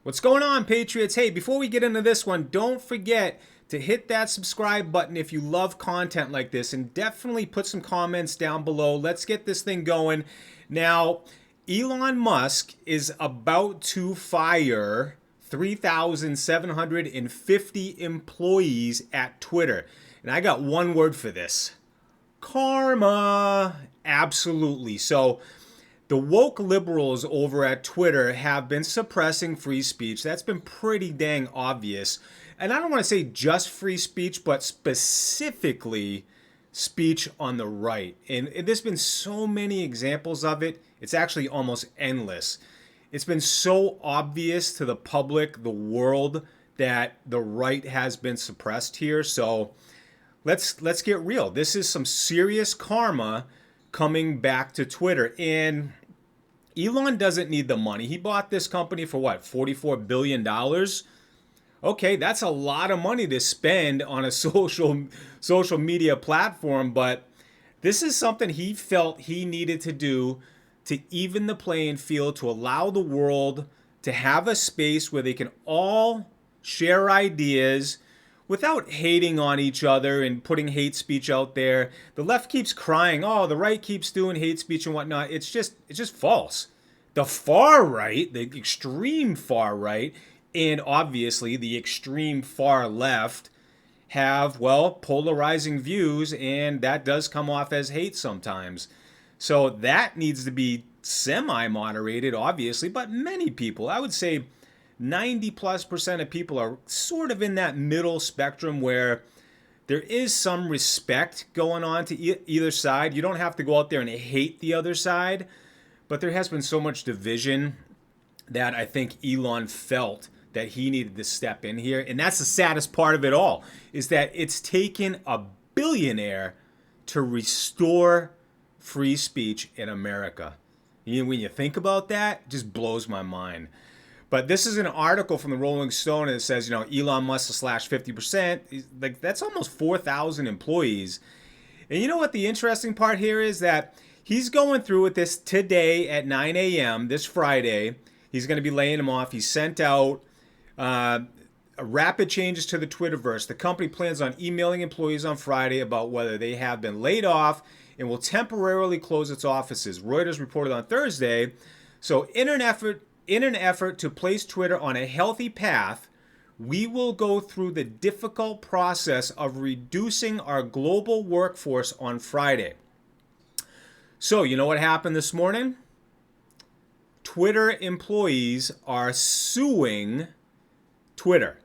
What's going on, Patriots? Hey, before we get into this one, don't forget to hit that subscribe button if you love content like this, and definitely put some comments down below. Let's get this thing going. Now, Elon Musk is about to fire 3,750 employees at Twitter. And I got one word for this: karma. Absolutely. So, the woke liberals over at Twitter have been suppressing free speech. That's been pretty dang obvious. And I don't want to say just free speech, but specifically speech on the right. And there's been so many examples of it, it's actually almost endless. It's been so obvious to the public, the world, that the right has been suppressed here. So let's get real. This is some serious karma coming back to Twitter. And Elon doesn't need the money. He bought this company for what, $44 billion? Okay, that's a lot of money to spend on a social media platform, but this is something he felt he needed to do to even the playing field, to allow the world to have a space where they can all share ideas without hating on each other and putting hate speech out there. The left keeps crying, oh, the right keeps doing hate speech and whatnot. It's just false. The far right, the extreme far right, and obviously the extreme far left have, well, polarizing views, and that does come off as hate sometimes. So that needs to be semi-moderated, obviously, but many people, I would say 90+% of people, are sort of in that middle spectrum where there is some respect going on to either side. You don't have to go out there and hate the other side, but there has been so much division that I think Elon felt that he needed to step in here. And that's the saddest part of it all, is that it's taken a billionaire to restore free speech in America. When you think about that, it just blows my mind. But this is an article from the Rolling Stone, and it says, Elon Musk to slash 50%. Like, that's almost 4,000 employees. And you know what the interesting part here is? That he's going through with this today at 9 a.m. this Friday. He's going to be laying them off. He sent out rapid changes to the Twitterverse. The company plans on emailing employees on Friday about whether they have been laid off and will temporarily close its offices. Reuters reported on Thursday. So in an effort to place Twitter on a healthy path, we will go through the difficult process of reducing our global workforce on Friday. So you know what happened this morning? Twitter employees are suing Twitter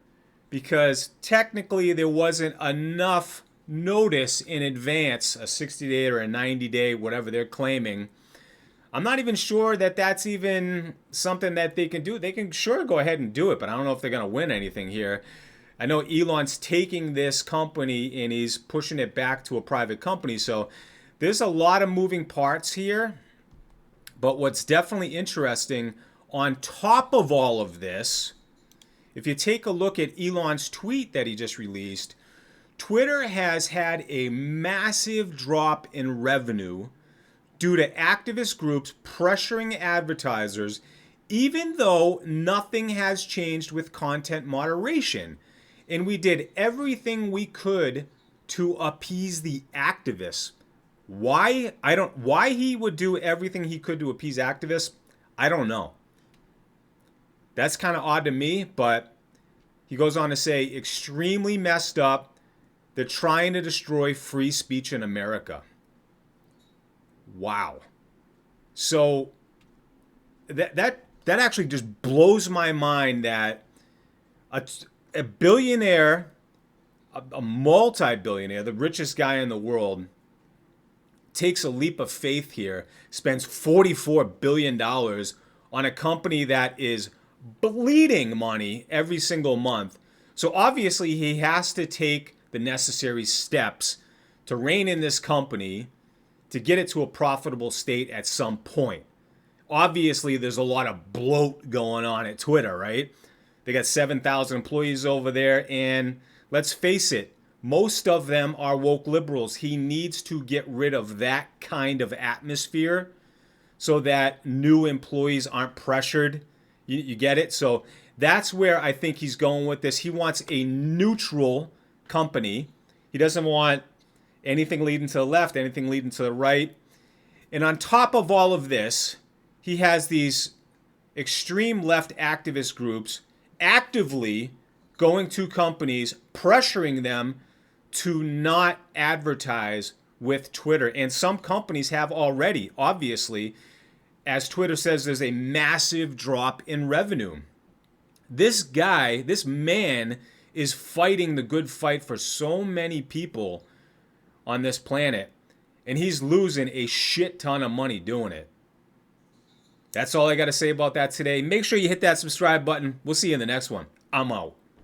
because technically there wasn't enough notice in advance, a 60-day or a 90-day, whatever they're claiming. I'm not even sure that that's even something that they can do. They can sure go ahead and do it, but I don't know if they're going to win anything here. I know Elon's taking this company and he's pushing it back to a private company. So there's a lot of moving parts here. But what's definitely interesting, on top of all of this, if you take a look at Elon's tweet that he just released, Twitter has had a massive drop in revenue due to activist groups pressuring advertisers, even though nothing has changed with content moderation. And we did everything we could to appease the activists. Why he would do everything he could to appease activists, I don't know. That's kind of odd to me, but he goes on to say, extremely messed up. They're trying to destroy free speech in America. Wow. So that actually just blows my mind that a billionaire, a multi-billionaire, the richest guy in the world, takes a leap of faith here, spends $44 billion on a company that is bleeding money every single month. So obviously he has to take the necessary steps to rein in this company to get it to a profitable state at some point. Obviously, there's a lot of bloat going on at Twitter, right? They got 7,000 employees over there, and let's face it, most of them are woke liberals. He needs to get rid of that kind of atmosphere so that new employees aren't pressured. You get it? So That's where I think he's going with this. He wants a neutral company. He doesn't want anything leading to the left, anything leading to the right. And on top of all of this, he has these extreme left activist groups actively going to companies, pressuring them to not advertise with Twitter. And some companies have already, obviously, as Twitter says, there's a massive drop in revenue. This guy, this man, is fighting the good fight for so many people on this planet, and he's losing a shit ton of money doing it. That's all I got to say about that today. Make sure you hit that subscribe button. We'll see you in the next one. I'm out.